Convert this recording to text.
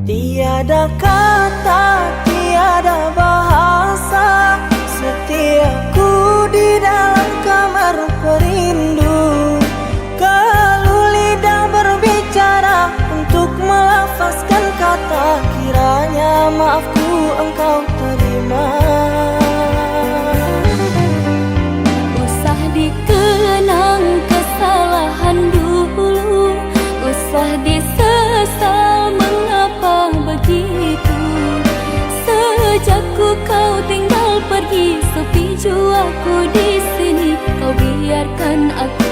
Tiada kata, tiada bahasa, setiaku di dalam kamar perindu. Kalau lidah berbicara untuk melafazkan kata, kiranya maafku engkau terima. Usah dikenang kesalahan dulu, usah disesal mengapa begitu. Sejak kau tinggal pergi, sepi jiwaku di sini. Kau biarkan aku